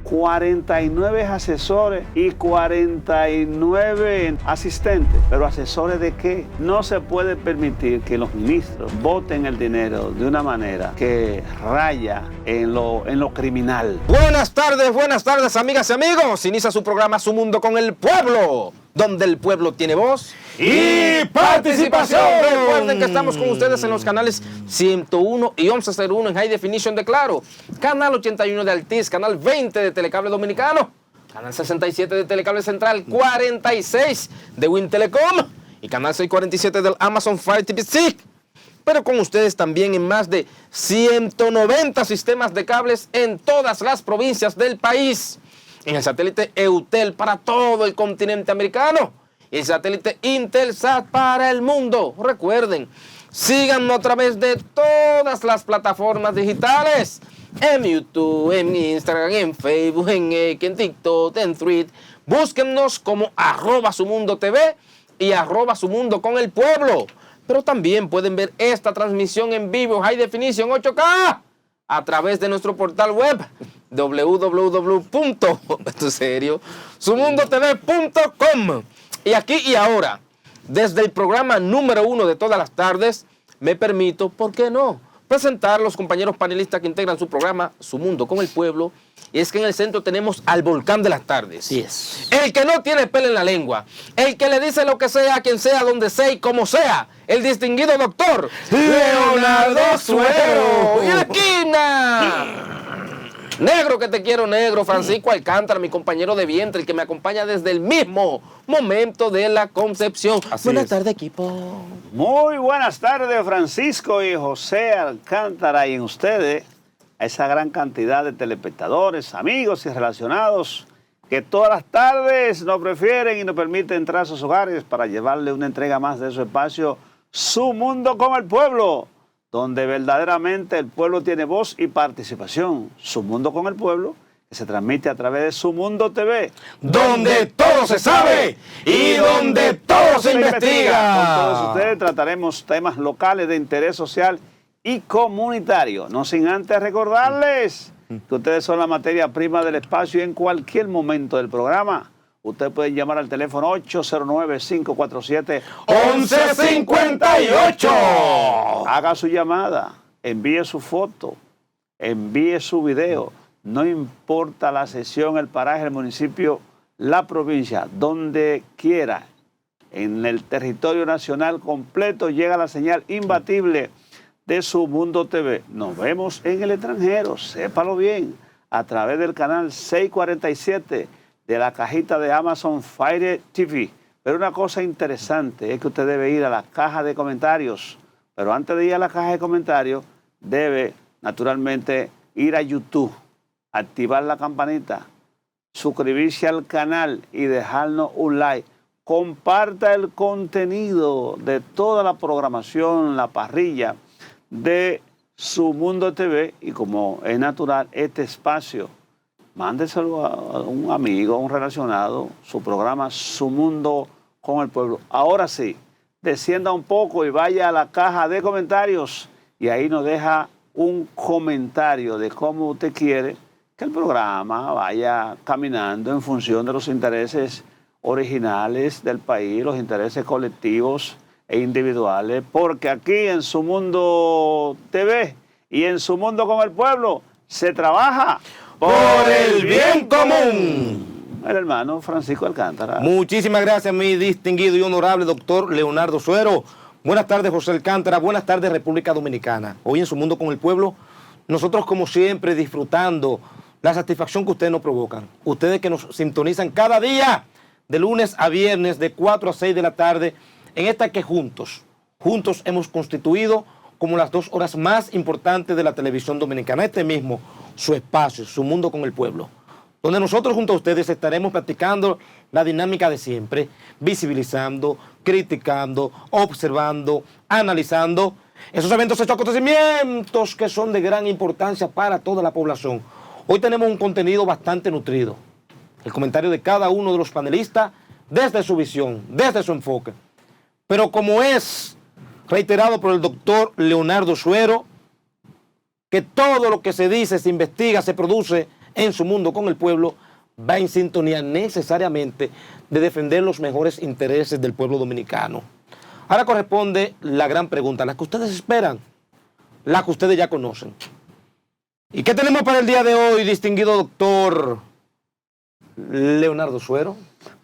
49 asesores y 49 asistentes. ¿Pero asesores de qué? No se puede permitir que los ministros voten el dinero de una manera que raya en lo criminal. Buenas tardes, amigas y amigos. Inicia su programa Su Mundo con el Pueblo, donde el pueblo tiene voz y participación. Recuerden que estamos con ustedes en los canales 101 y 1101 en High Definition de Claro, canal 81 de Altiz, canal 20 de Telecable Dominicano, canal 67 de Telecable Central, 46 de Win Telecom y canal 647 del Amazon Fire TV Stick. Pero con ustedes también en más de 190 sistemas de cables en todas las provincias del país. En el satélite EUTEL para todo el continente americano y el satélite Intelsat para el mundo. Recuerden, síganme a través de todas las plataformas digitales. En YouTube, en Instagram, en Facebook, en X, en TikTok, en Thread. Búsquennos como @SuMundoTV y @SuMundo con el pueblo. Pero también pueden ver esta transmisión en vivo, High Definition 8K, a través de nuestro portal web www.sumundotv.com. Y aquí y ahora, desde el programa número 1 de todas las tardes, me permito, ¿por qué no?, presentar a los compañeros panelistas que integran su programa Su Mundo con el Pueblo. Y es que en el centro tenemos al volcán de las tardes. Yes. El que no tiene pelo en la lengua. El que le dice lo que sea, a quien sea, donde sea y como sea. El distinguido doctor Leonardo Suero. Y en la esquina, negro que te quiero, negro, Francisco Alcántara, mi compañero de vientre, el que me acompaña desde el mismo momento de la concepción. Buenas tardes, equipo. Muy buenas tardes, Francisco y José Alcántara, y en ustedes, a esa gran cantidad de telespectadores, amigos y relacionados que todas las tardes nos prefieren y nos permiten entrar a sus hogares para llevarle una entrega más de su espacio, Su Mundo con el Pueblo, donde verdaderamente el pueblo tiene voz y participación. Su Mundo con el Pueblo, que se transmite a través de Su Mundo TV, donde todo se sabe y donde todo se investiga. Con todos ustedes trataremos temas locales de interés social y comunitario. No sin antes recordarles que ustedes son la materia prima del espacio y en cualquier momento del programa usted puede llamar al teléfono 809-547-1158. Haga su llamada, envíe su foto, envíe su video. No importa la sesión, el paraje, el municipio, la provincia, donde quiera, en el territorio nacional completo llega la señal imbatible de Su Mundo TV. Nos vemos en el extranjero, sépalo bien, a través del canal 647 de la cajita de Amazon Fire TV. Pero una cosa interesante es que usted debe ir a la caja de comentarios. Pero antes de ir a la caja de comentarios, debe naturalmente ir a YouTube, activar la campanita, suscribirse al canal y dejarnos un like. Comparta el contenido de toda la programación, la parrilla de Su Mundo TV, y como es natural, este espacio, mándeselo a un amigo, a un relacionado, su programa Su Mundo con el Pueblo. Ahora sí, descienda un poco y vaya a la caja de comentarios y ahí nos deja un comentario de cómo usted quiere que el programa vaya caminando en función de los intereses originales del país, los intereses colectivos e individuales, porque aquí en Su Mundo TV y en Su Mundo con el Pueblo se trabaja por el bien común. El hermano Francisco Alcántara. Muchísimas gracias, mi distinguido y honorable doctor Leonardo Suero. Buenas tardes, José Alcántara. Buenas tardes, República Dominicana. Hoy en Su Mundo con el Pueblo, nosotros como siempre disfrutando la satisfacción que ustedes nos provocan. Ustedes que nos sintonizan cada día, de lunes a viernes, de 4 a 6 de la tarde, en esta que juntos hemos constituido como las 2 horas más importantes de la televisión dominicana. Este mismo, su espacio, Su Mundo con el Pueblo, donde nosotros junto a ustedes estaremos practicando la dinámica de siempre, visibilizando, criticando, observando, analizando esos eventos, esos acontecimientos que son de gran importancia para toda la población. Hoy tenemos un contenido bastante nutrido. El comentario de cada uno de los panelistas desde su visión, desde su enfoque. Pero como es reiterado por el doctor Leonardo Suero, que todo lo que se dice, se investiga, se produce en su mundo con el pueblo, va en sintonía necesariamente de defender los mejores intereses del pueblo dominicano. Ahora corresponde la gran pregunta, la que ustedes esperan, la que ustedes ya conocen. ¿Y qué tenemos para el día de hoy, distinguido doctor Leonardo Suero?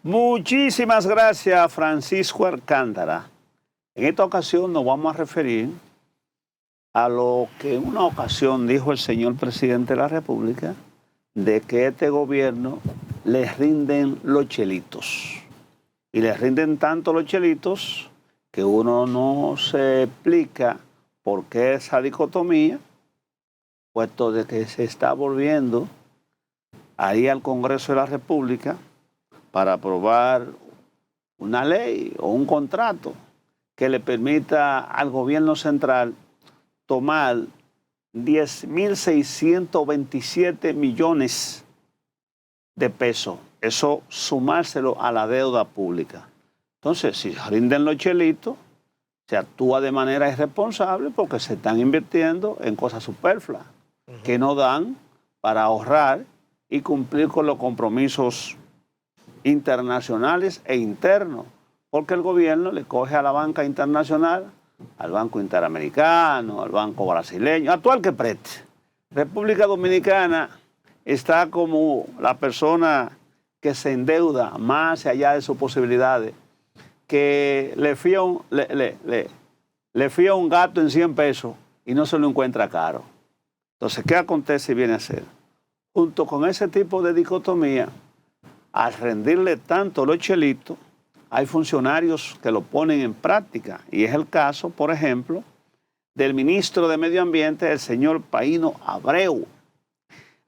Muchísimas gracias, Francisco Alcántara. En esta ocasión nos vamos a referir a lo que en una ocasión dijo el señor presidente de la República, de que este gobierno les rinden los chelitos. Y les rinden tanto los chelitos que uno no se explica por qué esa dicotomía, puesto de que se está volviendo ahí al Congreso de la República para aprobar una ley o un contrato que le permita al gobierno central tomar 10.627 millones de pesos. Eso sumárselo a la deuda pública. Entonces, si rinden los chelitos, se actúa de manera irresponsable porque se están invirtiendo en cosas superfluas que no dan para ahorrar y cumplir con los compromisos internacionales e internos, porque el gobierno le coge a la banca internacional, al Banco Interamericano, al Banco Brasileño, a todo el que preste. República Dominicana está como la persona que se endeuda más allá de sus posibilidades, que le fía un gato en 100 pesos y no se lo encuentra caro. Entonces, ¿qué acontece y viene a ser? Junto con ese tipo de dicotomía, al rendirle tanto los chelitos, hay funcionarios que lo ponen en práctica. Y es el caso, por ejemplo, del ministro de Medio Ambiente, el señor Paino Abreu.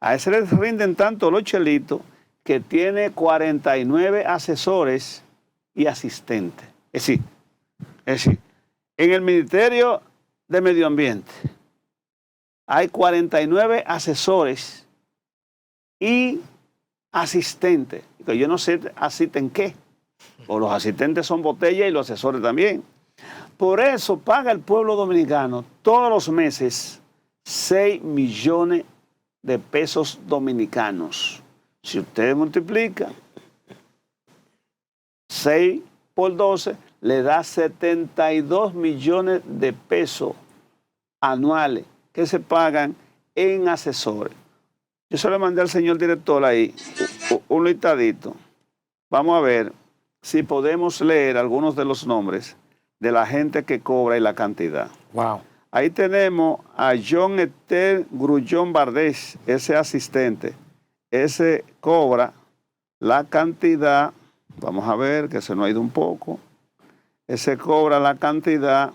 A ese le rinden tanto los chelitos que tiene 49 asesores y asistentes. Es decir, en el Ministerio de Medio Ambiente hay 49 asesores y asistentes. Yo no sé asisten qué. O los asistentes son botellas y los asesores también. Por eso paga el pueblo dominicano todos los meses 6 millones de pesos dominicanos. Si usted multiplica 6 por 12, le da 72 millones de pesos anuales que se pagan en asesores. Yo se lo mandé al señor director ahí un listadito. Vamos a ver si podemos leer algunos de los nombres de la gente que cobra y la cantidad. Wow. Ahí tenemos a John Ester Grullón Bardés, ese asistente. Ese cobra la cantidad, vamos a ver que se nos ha ido un poco. Ese cobra la cantidad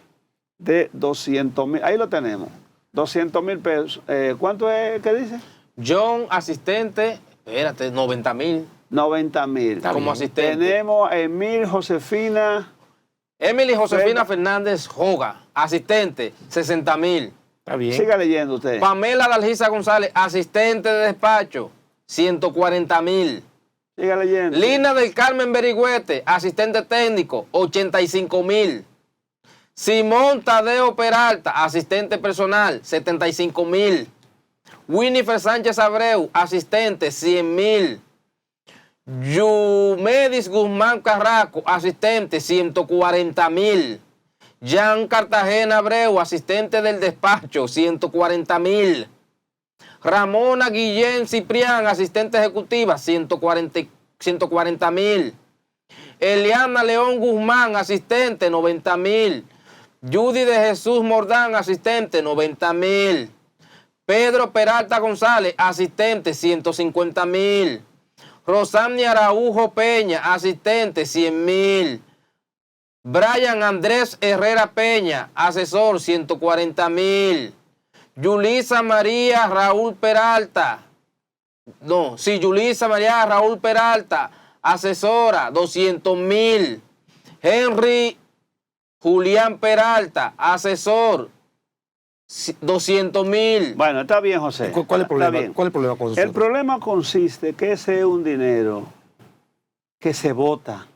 de 200,000. Ahí lo tenemos, 200,000 pesos. ¿Cuánto es que dice? John, asistente, espérate, 90,000. 90,000. Como asistente. Tenemos a Emily Josefina Fernández Joga, asistente, 60,000. Está bien. Siga leyendo usted. Pamela Dalgisa González, asistente de despacho, 140,000. Siga leyendo. Lina del Carmen Berigüete, asistente técnico, 85,000. Simón Tadeo Peralta, asistente personal, 75,000. Winifred Sánchez Abreu, asistente, 100,000. Yumedis Guzmán Carraco, asistente, 140,000. Jan Cartagena Abreu, asistente del despacho, 140,000. Ramona Guillén Ciprián, asistente ejecutiva, 140,000. Eliana León Guzmán, asistente, 90,000. Judy de Jesús Mordán, asistente, 90,000. Pedro Peralta González, asistente, 150,000. Rosani Araujo Peña, asistente, 100,000. Brian Andrés Herrera Peña, asesor, 140,000. Yulisa María Raúl Peralta, Yulisa María Raúl Peralta, asesora, 200,000. Henry Julián Peralta, asesor, 200,000. Bueno, está bien, José. ¿Cuál es el problema? Está bien. ¿Cuál es el problema con eso? El problema consiste que ese es un dinero que se vota.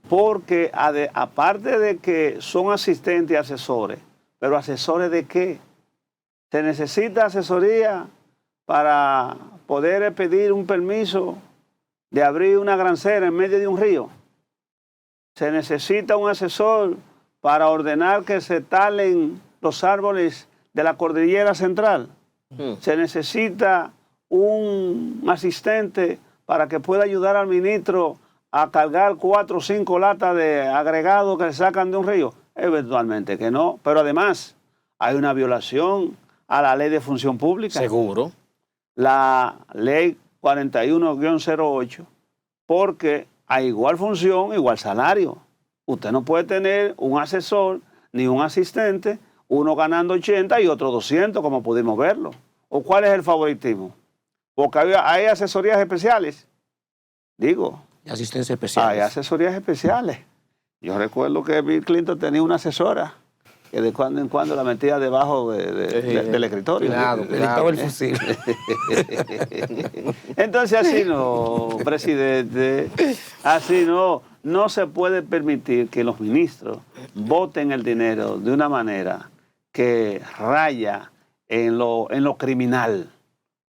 Porque aparte de que son asistentes y asesores, pero ¿asesores de qué? Se necesita asesoría para poder pedir un permiso de abrir una grancera en medio de un río. Se necesita un asesor para ordenar que se talen los árboles de la cordillera central. Se necesita un asistente para que pueda ayudar al ministro a cargar 4 o 5 latas de agregado que se sacan de un río. Eventualmente que no, pero además hay una violación a la ley de función pública. Seguro. La ley 41-08, porque a igual función, igual salario. Usted no puede tener un asesor ni un asistente, uno ganando 80 y otro 200, como pudimos verlo. ¿O cuál es el favoritismo? Porque hay asesorías especiales. Digo. Asistencia especial. Hay asesorías especiales. Yo recuerdo que Bill Clinton tenía una asesora que de cuando en cuando la metía debajo del escritorio. Claro, el fusil. Entonces así no, presidente, así no. No se puede permitir que los ministros voten el dinero de una manera que raya en lo criminal.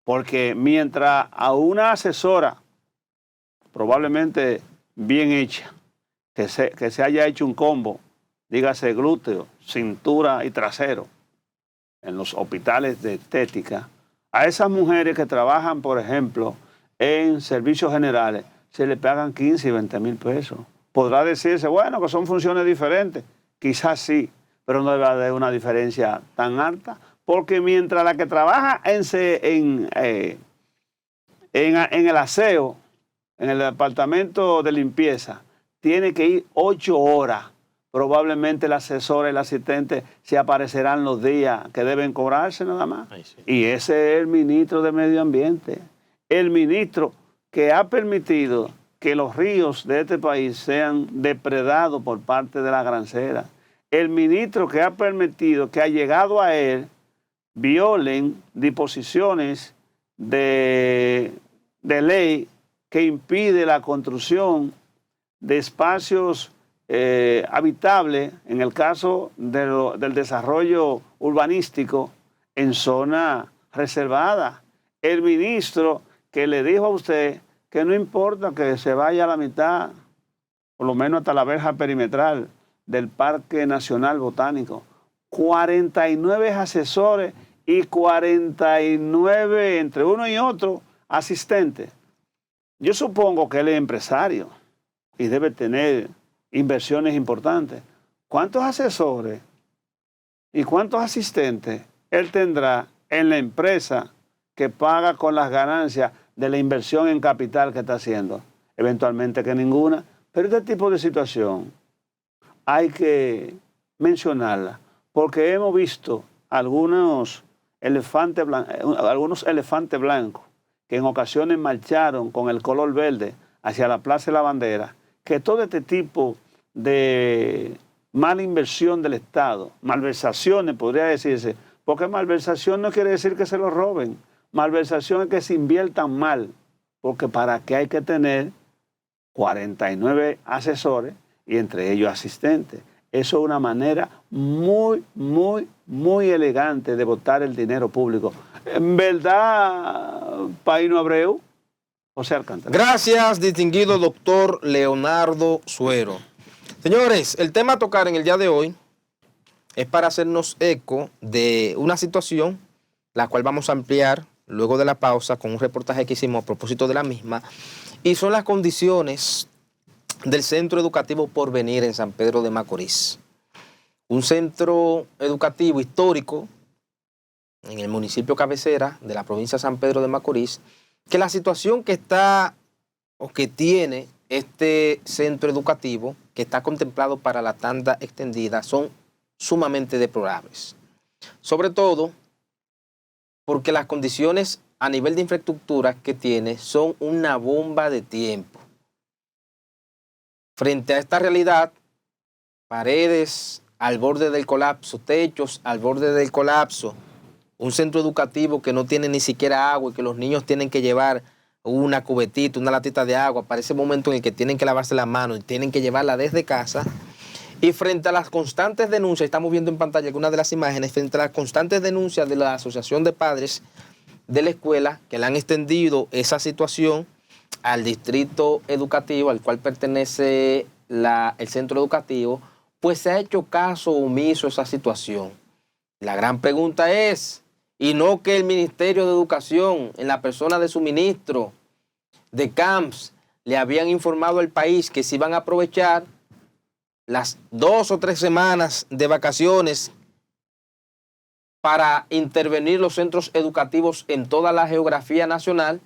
Porque mientras a una asesora, probablemente bien hecha, que se haya hecho un combo, dígase glúteo, cintura y trasero, en los hospitales de estética, a esas mujeres que trabajan, por ejemplo, en servicios generales, se le pagan 15 y 20 mil pesos. Podrá decirse, bueno, que son funciones diferentes. Quizás sí, pero no debe haber una diferencia tan alta, porque mientras la que trabaja en el aseo, en el departamento de limpieza, tiene que ir 8 horas. Probablemente el asesor y el asistente se aparecerán los días que deben cobrarse nada más. Ay, sí. Y ese es el ministro de Medio Ambiente. El ministro que ha permitido que los ríos de este país sean depredados por parte de la grancera. El ministro que ha permitido que ha llegado a él violen disposiciones de ley que impide la construcción de espacios habitables, en el caso del desarrollo urbanístico en zona reservada. El ministro que le dijo a usted que no importa que se vaya a la mitad, por lo menos hasta la verja perimetral del Parque Nacional Botánico. 49 asesores y 49, entre uno y otro, asistentes. Yo supongo que él es empresario y debe tener inversiones importantes. ¿Cuántos asesores y cuántos asistentes él tendrá en la empresa que paga con las ganancias de la inversión en capital que está haciendo? Eventualmente que ninguna. Pero este tipo de situación hay que mencionarla, porque hemos visto algunos elefantes blancos que en ocasiones marcharon con el color verde hacia la Plaza de la Bandera, que todo este tipo de mala inversión del Estado, malversaciones podría decirse, porque malversación no quiere decir que se lo roben, malversación es que se inviertan mal, porque para qué hay que tener 49 asesores y entre ellos asistentes. Eso es una manera muy, muy, muy elegante de botar el dinero público. En verdad, Paino Abreu, José Alcántara. Gracias, distinguido doctor Leonardo Suero. Señores, el tema a tocar en el día de hoy es para hacernos eco de una situación, la cual vamos a ampliar luego de la pausa con un reportaje que hicimos a propósito de la misma, y son las condiciones del Centro Educativo Porvenir en San Pedro de Macorís. Un centro educativo histórico en el municipio cabecera de la provincia de San Pedro de Macorís, que la situación que está o que tiene este centro educativo, que está contemplado para la tanda extendida, son sumamente deplorables. Sobre todo porque las condiciones a nivel de infraestructura que tiene son una bomba de tiempo. Frente a esta realidad, paredes al borde del colapso, techos al borde del colapso, un centro educativo que no tiene ni siquiera agua y que los niños tienen que llevar una cubetita, una latita de agua para ese momento en el que tienen que lavarse las manos y tienen que llevarla desde casa. Y frente a las constantes denuncias, estamos viendo en pantalla algunas de las imágenes, frente a las constantes denuncias de la Asociación de Padres de la escuela, que le han extendido esa situación al distrito educativo al cual pertenece el centro educativo, pues se ha hecho caso omiso a esa situación. La gran pregunta es, y no que el Ministerio de Educación, en la persona de su ministro de Camps, le habían informado al país que se iban a aprovechar las 2 o 3 semanas de vacaciones para intervenir los centros educativos en toda la geografía nacional,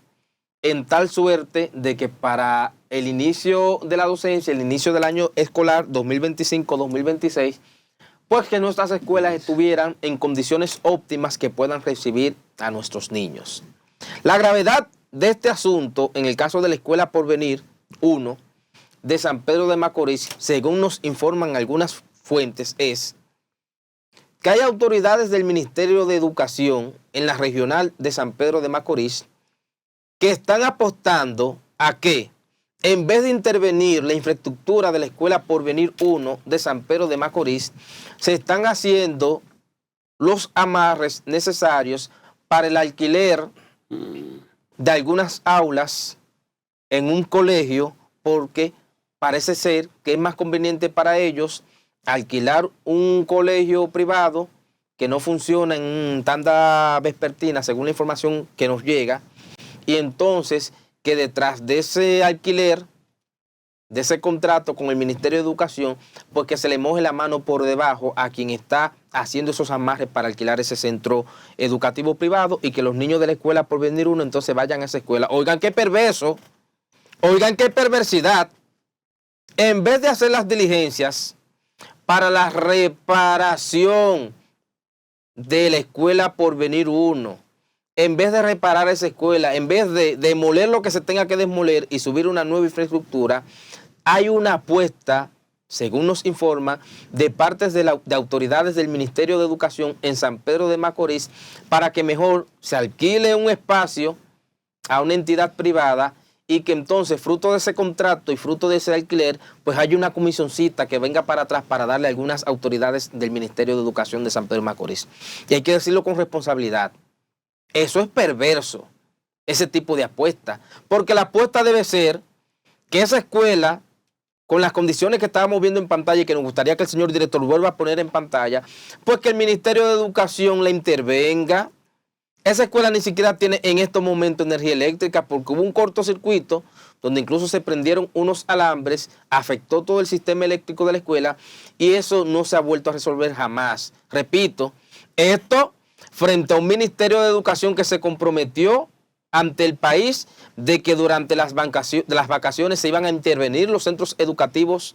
en tal suerte de que para el inicio de la docencia, el inicio del año escolar 2025-2026, pues que nuestras escuelas estuvieran en condiciones óptimas que puedan recibir a nuestros niños. La gravedad de este asunto, en el caso de la Escuela Porvenir 1 de San Pedro de Macorís, según nos informan algunas fuentes, es que hay autoridades del Ministerio de Educación en la regional de San Pedro de Macorís que están apostando a que, en vez de intervenir la infraestructura de la Escuela Porvenir 1 de San Pedro de Macorís, se están haciendo los amarres necesarios para el alquiler de algunas aulas en un colegio, porque parece ser que es más conveniente para ellos alquilar un colegio privado que no funciona en tanda vespertina, según la información que nos llega, y entonces que detrás de ese alquiler, de ese contrato con el Ministerio de Educación, pues que se le moje la mano por debajo a quien está haciendo esos amarres para alquilar ese centro educativo privado y que los niños de la Escuela Porvenir 1 entonces vayan a esa escuela. Oigan qué perverso, oigan qué perversidad. En vez de hacer las diligencias para la reparación de la Escuela Porvenir 1, en vez de reparar esa escuela, en vez de demoler lo que se tenga que demoler y subir una nueva infraestructura, hay una apuesta, según nos informa, de partes de autoridades del Ministerio de Educación en San Pedro de Macorís para que mejor se alquile un espacio a una entidad privada y que entonces, fruto de ese contrato y fruto de ese alquiler, pues haya una comisioncita que venga para atrás para darle a algunas autoridades del Ministerio de Educación de San Pedro de Macorís. Y hay que decirlo con responsabilidad. Eso es perverso, ese tipo de apuesta, porque la apuesta debe ser que esa escuela, con las condiciones que estábamos viendo en pantalla y que nos gustaría que el señor director vuelva a poner en pantalla, pues que el Ministerio de Educación la intervenga. Esa escuela ni siquiera tiene en estos momentos energía eléctrica porque hubo un cortocircuito donde incluso se prendieron unos alambres, afectó todo el sistema eléctrico de la escuela y eso no se ha vuelto a resolver jamás. Repito, esto frente a un Ministerio de Educación que se comprometió ante el país de que durante las vacaciones se iban a intervenir los centros educativos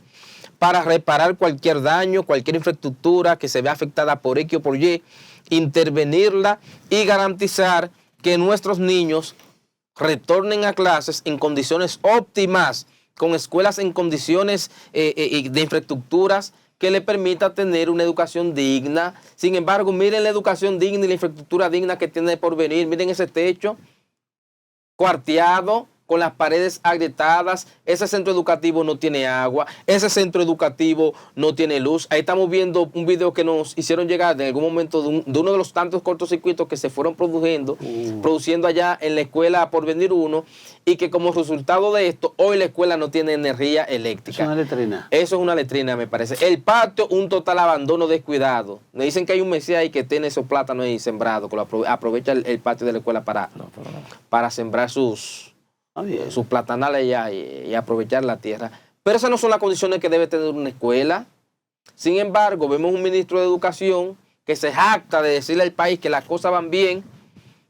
para reparar cualquier daño, cualquier infraestructura que se vea afectada por X o por Y, intervenirla y garantizar que nuestros niños retornen a clases en condiciones óptimas, con escuelas en condiciones de infraestructuras que le permita tener una educación digna. Sin embargo, miren la educación digna y la infraestructura digna que tiene por venir. Miren ese techo cuarteado, con las paredes agrietadas. Ese centro educativo no tiene agua, ese centro educativo no tiene luz. Ahí estamos viendo un video que nos hicieron llegar en algún momento de uno de los tantos cortocircuitos que se fueron produciendo allá en la Escuela Porvenir 1 y que como resultado de esto, hoy la escuela no tiene energía eléctrica. Es una letrina. Eso es una letrina, me parece. El patio, un total abandono, descuidado. Me dicen que hay un mesías ahí que tiene esos plátanos ahí sembrados, que aprovecha el patio de la escuela para sembrar sus platanales ya y aprovechar la tierra. Pero esas no son las condiciones que debe tener una escuela. Sin embargo, vemos un ministro de Educación que se jacta de decirle al país que las cosas van bien,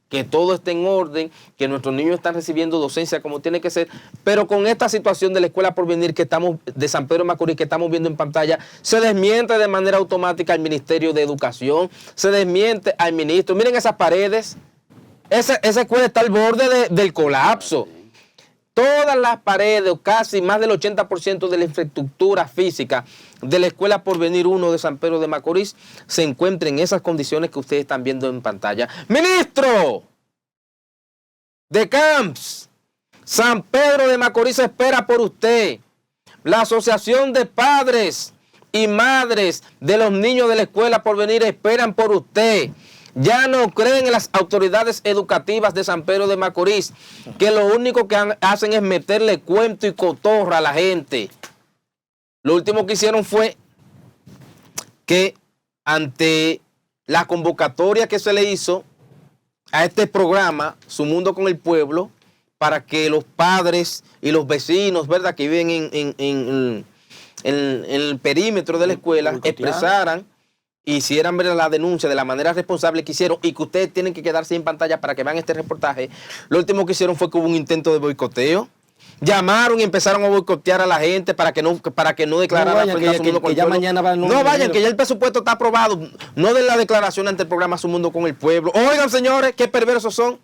que todo está en orden, que nuestros niños están recibiendo docencia como tiene que ser, pero con esta situación de la Escuela Porvenir de San Pedro de Macorís que estamos viendo en pantalla, se desmiente de manera automática al Ministerio de Educación, se desmiente al ministro. Miren esas paredes, esa escuela está al borde del colapso. Todas las paredes, casi más del 80% de la infraestructura física de la Escuela Porvenir 1 de San Pedro de Macorís se encuentra en esas condiciones que ustedes están viendo en pantalla. ¡Ministro de Camps! San Pedro de Macorís espera por usted. La Asociación de Padres y Madres de los Niños de la Escuela Porvenir esperan por usted. Ya no creen en las autoridades educativas de San Pedro de Macorís, que lo único que hacen es meterle cuento y cotorra a la gente. Lo último que hicieron fue que ante la convocatoria que se le hizo a este programa, Su Mundo con el Pueblo, para que los padres y los vecinos, ¿verdad?, que viven en el perímetro de la escuela expresaran, hicieran ver la denuncia de la manera responsable que hicieron, y que ustedes tienen que quedarse en pantalla para que vean este reportaje. Lo último que hicieron fue que hubo un intento de boicoteo. Llamaron y empezaron a boicotear a la gente para que no declararan frente a Su Mundo con el Pueblo. No vayan, que ya el presupuesto está aprobado. No den la declaración ante el programa Su Mundo con el Pueblo. Oigan, señores, qué perversos son.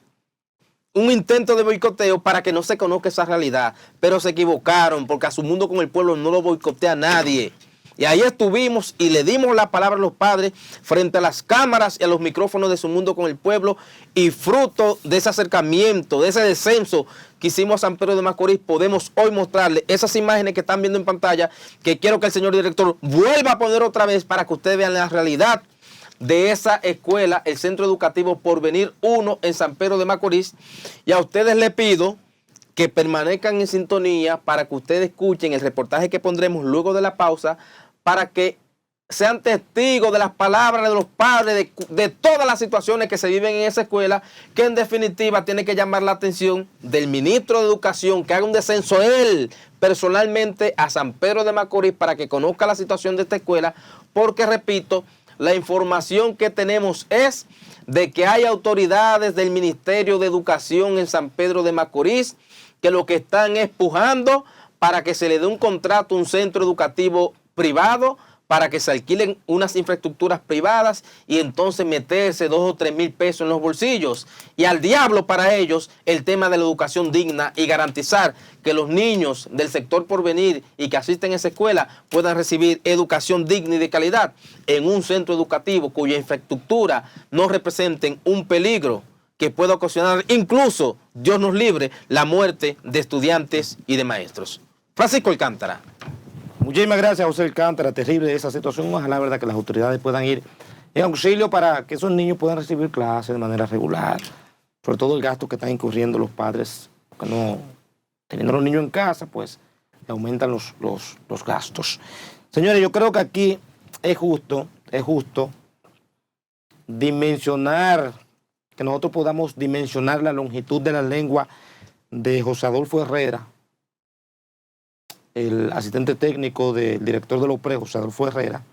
Un intento de boicoteo para que no se conozca esa realidad. Pero se equivocaron, porque a Su Mundo con el Pueblo no lo boicotea nadie. Y ahí estuvimos y le dimos la palabra a los padres frente a las cámaras y a los micrófonos de Su Mundo con el Pueblo, y fruto de ese acercamiento, de ese descenso que hicimos a San Pedro de Macorís, podemos hoy mostrarle esas imágenes que están viendo en pantalla, que quiero que el señor director vuelva a poner otra vez para que ustedes vean la realidad de esa escuela, el Centro Educativo Porvenir 1 en San Pedro de Macorís. Y a ustedes les pido que permanezcan en sintonía para que ustedes escuchen el reportaje que pondremos luego de la pausa, para que sean testigos de las palabras de los padres, de todas las situaciones que se viven en esa escuela, que en definitiva tiene que llamar la atención del ministro de Educación, que haga un descenso él personalmente a San Pedro de Macorís para que conozca la situación de esta escuela, porque repito, la información que tenemos es de que hay autoridades del Ministerio de Educación en San Pedro de Macorís que lo que están es pujando para que se le dé un contrato a un centro educativo privado, para que se alquilen unas infraestructuras privadas y entonces meterse 2 o 3 mil pesos en los bolsillos. Y al diablo para ellos el tema de la educación digna y garantizar que los niños del sector Porvenir y que asisten a esa escuela puedan recibir educación digna y de calidad en un centro educativo cuya infraestructura no representen un peligro que pueda ocasionar incluso, Dios nos libre, la muerte de estudiantes y de maestros. Francisco Alcántara. Muchísimas gracias, José Alcántara. Terrible esa situación. Ojalá, verdad, que las autoridades puedan ir en auxilio para que esos niños puedan recibir clases de manera regular. Sobre todo el gasto que están incurriendo los padres, porque no, teniendo a los niños en casa, pues le aumentan los gastos. Señores, yo creo que aquí es justo dimensionar, que nosotros podamos dimensionar la longitud de la lengua de José Adolfo Herrera, el asistente técnico del director de los OPRE, José Adolfo Herrera.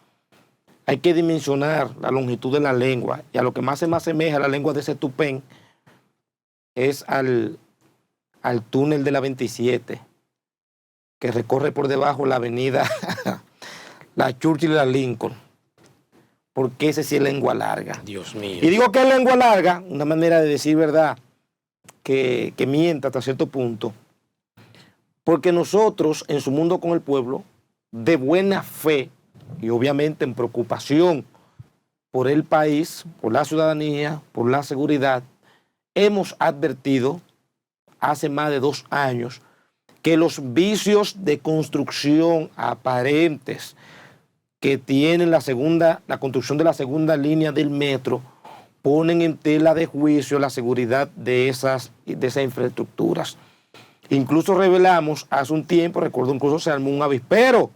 Hay que dimensionar la longitud de la lengua, y a lo que más se me asemeja a la lengua de ese tupén es al túnel de la 27, que recorre por debajo la avenida la Churchill y la Lincoln, porque ese sí es lengua larga. Dios mío. Y digo que es lengua larga, una manera de decir verdad que mienta hasta cierto punto, porque nosotros, en Su Mundo con el Pueblo, de buena fe y obviamente en preocupación por el país, por la ciudadanía, por la seguridad, hemos advertido hace más de 2 años que los vicios de construcción aparentes que tienen la construcción de la segunda línea del metro ponen en tela de juicio la seguridad de esas infraestructuras. Incluso revelamos hace un tiempo, recuerdo, incluso se armó un avispero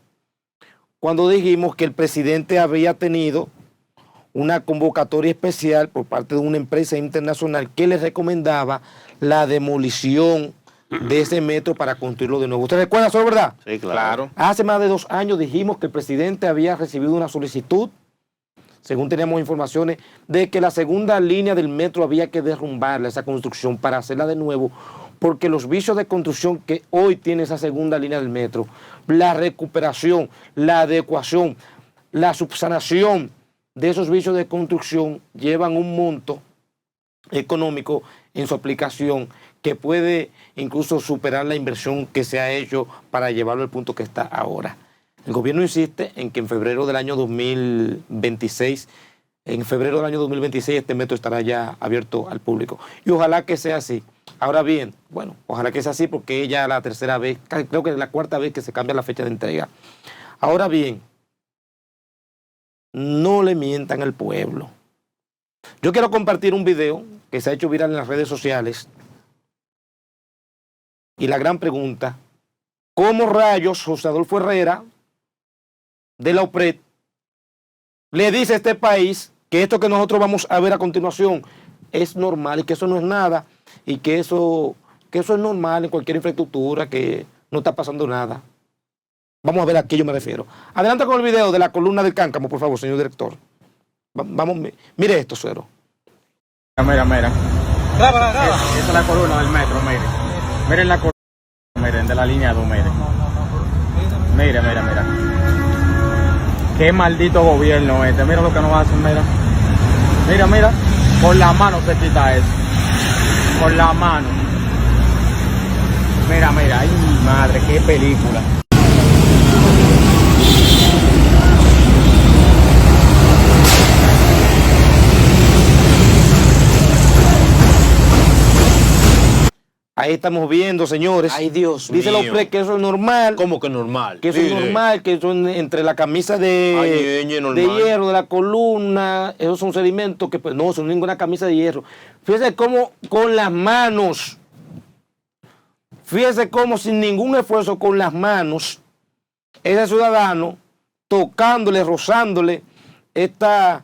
cuando dijimos que el presidente había tenido una convocatoria especial por parte de una empresa internacional que le recomendaba la demolición de ese metro para construirlo de nuevo. ¿Usted recuerda eso, verdad? Sí, claro. Hace más de 2 años dijimos que el presidente había recibido una solicitud, según teníamos informaciones, de que la segunda línea del metro había que derrumbarla, esa construcción, para hacerla de nuevo, porque los vicios de construcción que hoy tiene esa segunda línea del metro, la recuperación, la adecuación, la subsanación de esos vicios de construcción llevan un monto económico en su aplicación que puede incluso superar la inversión que se ha hecho para llevarlo al punto que está ahora. El gobierno insiste en que en febrero del año 2026, este metro estará ya abierto al público. Y ojalá que sea así. Ahora bien, bueno, ojalá que sea así porque es ya la tercera vez, creo que es la 4ª vez que se cambia la fecha de entrega. Ahora bien, no le mientan al pueblo. Yo quiero compartir un video que se ha hecho viral en las redes sociales. Y la gran pregunta, ¿cómo rayos José Adolfo Herrera de la OPRED le dice a este país que esto que nosotros vamos a ver a continuación es normal y que eso no es nada y que eso es normal en cualquier infraestructura, que no está pasando nada? Vamos a ver a qué yo me refiero. Adelante con el video de la columna del cáncamo, por favor, señor director. Vamos, mire esto, suero. Mira. Graba. Esa es la columna del metro, mire. Miren la columna, miren, de la línea 2, miren. Mira. Qué maldito gobierno este. Mira lo que nos hacen, mira. Mira. Con la mano se quita eso. Con la mano. Mira. Ay, madre, qué película. Ahí estamos viendo, señores. Ay, Dios Dice mío. la OPRED que eso es normal. ¿Cómo que normal? Que eso es Mire. normal, que eso entre la camisa de hierro de la columna, esos son sedimentos que pues no son ninguna camisa de hierro. Fíjese cómo con las manos, fíjese cómo sin ningún esfuerzo con las manos, ese ciudadano tocándole, rozándole esta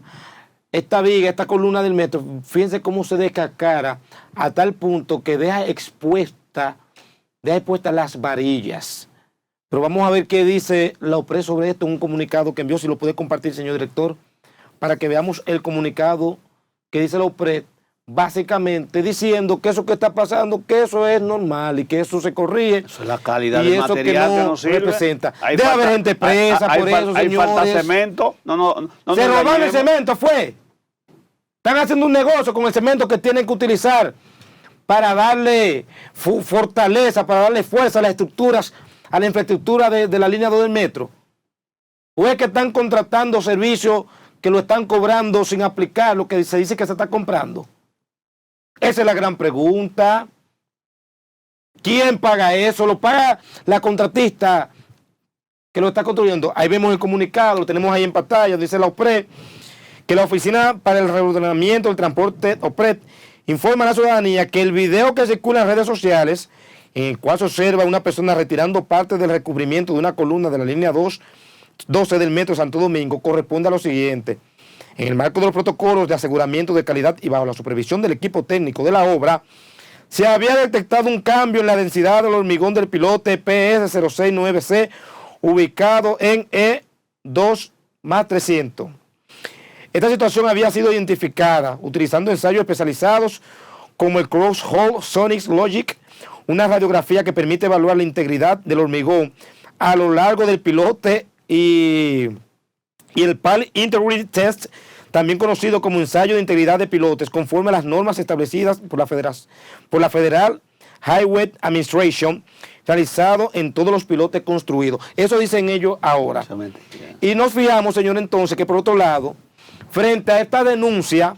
viga, esta columna del metro, fíjense cómo se descascara a tal punto que deja expuestas las varillas. Pero vamos a ver qué dice la OPRED sobre esto, un comunicado que envió, si lo puede compartir, señor director, para que veamos el comunicado que dice la OPRED, básicamente diciendo que eso que está pasando, que eso es normal y que eso se corrige. Eso es la calidad y del eso material que no sirve. representa. Hay Debe falta- haber gente presa por eso, hay falta señores. cemento. No Se nos robaron el engañemos. cemento, fue. Están haciendo un negocio con el cemento que tienen que utilizar para darle fortaleza, para darle fuerza a las estructuras, a la infraestructura de la línea 2 del metro. ¿O es que están contratando servicios que lo están cobrando sin aplicar lo que se dice que se está comprando? Esa es la gran pregunta. ¿Quién paga eso? ¿Lo paga la contratista que lo está construyendo? Ahí vemos el comunicado, lo tenemos ahí en pantalla, dice la OPRED, que la Oficina para el Reordenamiento del Transporte, OPRED, informa a la ciudadanía que el video que circula en redes sociales, en el cual se observa a una persona retirando parte del recubrimiento de una columna de la línea 12 del metro de Santo Domingo, corresponde a lo siguiente. En el marco de los protocolos de aseguramiento de calidad y bajo la supervisión del equipo técnico de la obra, se había detectado un cambio en la densidad del hormigón del pilote PS069C, ubicado en E2+300. Esta situación había sido identificada utilizando ensayos especializados como el Cross-Hole Sonics Logic, una radiografía que permite evaluar la integridad del hormigón a lo largo del pilote y el PAL Integrity Test, también conocido como ensayo de integridad de pilotes, conforme a las normas establecidas por la Federal Highway Administration, realizado en todos los pilotes construidos. Eso dicen ellos ahora. Y nos fijamos, señor, entonces, que por otro lado, frente a esta denuncia,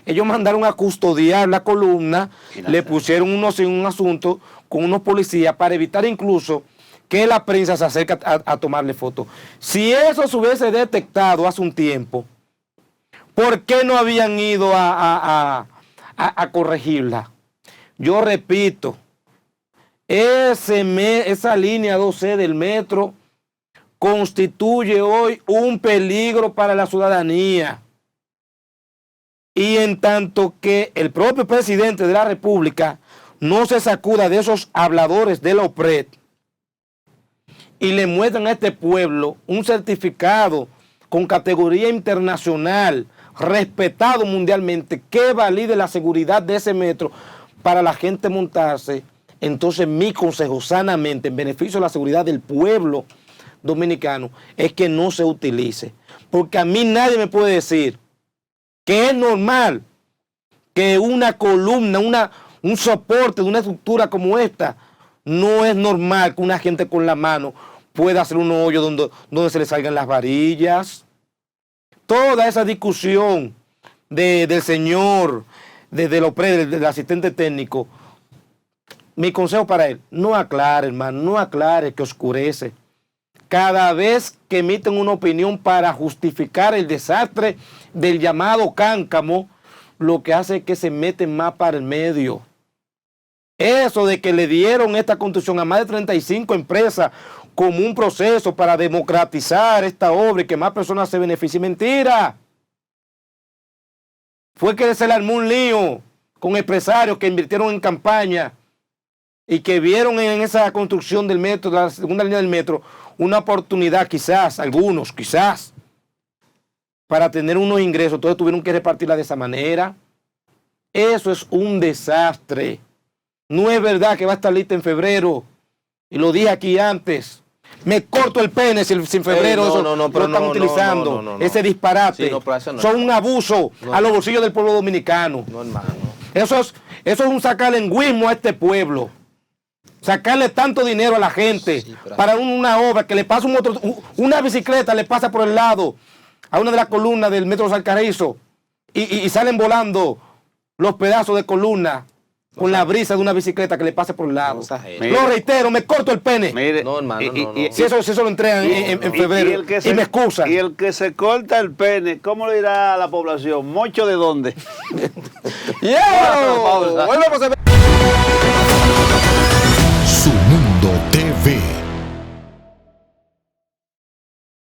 ellos mandaron a custodiar la columna, le pusieron un asunto con unos policías para evitar incluso que la prensa se acerque a tomarle fotos. Si eso se hubiese detectado hace un tiempo, ¿por qué no habían ido a corregirla? Yo repito, esa línea 2C del metro constituye hoy un peligro para la ciudadanía. Y en tanto que el propio presidente de la República no se sacuda de esos habladores de la OPRED y le muestran a este pueblo un certificado con categoría internacional, respetado mundialmente, que valide la seguridad de ese metro para la gente montarse, entonces mi consejo sanamente en beneficio de la seguridad del pueblo dominicano es que no se utilice, porque a mí nadie me puede decir que es normal que una columna, un soporte de una estructura como esta, no es normal que una gente con la mano pueda hacer un hoyo donde se le salgan las varillas. Toda esa discusión del señor, del OPRED, del asistente técnico, mi consejo para él, no aclare, hermano, no aclare, que oscurece. cada vez que emiten una opinión para justificar el desastre del llamado cáncamo, lo que hace es que se meten más para el medio. Eso de que le dieron esta construcción a más de 35 empresas como un proceso para democratizar esta obra y que más personas se beneficien, mentira. Fue que se le armó un lío con empresarios que invirtieron en campaña y que vieron en esa construcción del metro, de la segunda línea del metro, una oportunidad quizás, algunos quizás, para tener unos ingresos. Entonces tuvieron que repartirla de esa manera. Eso es un desastre. No es verdad que va a estar lista en febrero. Y lo dije aquí antes. Me corto el pene si en febrero eso lo están utilizando. Ese disparate. Sí, no, pero eso no son un abuso a los bolsillos del pueblo dominicano. No, hermano. Eso es un sacarlengüismo a este pueblo. Sacarle tanto dinero a la gente para una obra que le pasa una bicicleta le pasa por el lado a una de las columnas del Metro Los Alcarrizos y salen volando los pedazos de columna con la brisa de una bicicleta que le pase por el lado. Lo reitero, me corto el pene. Mire, No, hermano, Si eso lo entregan en febrero y me excusan. Y el que se corta el pene, ¿cómo le dirá a la población? ¿Mocho de dónde? ¡Yeah! Volvemos a ver.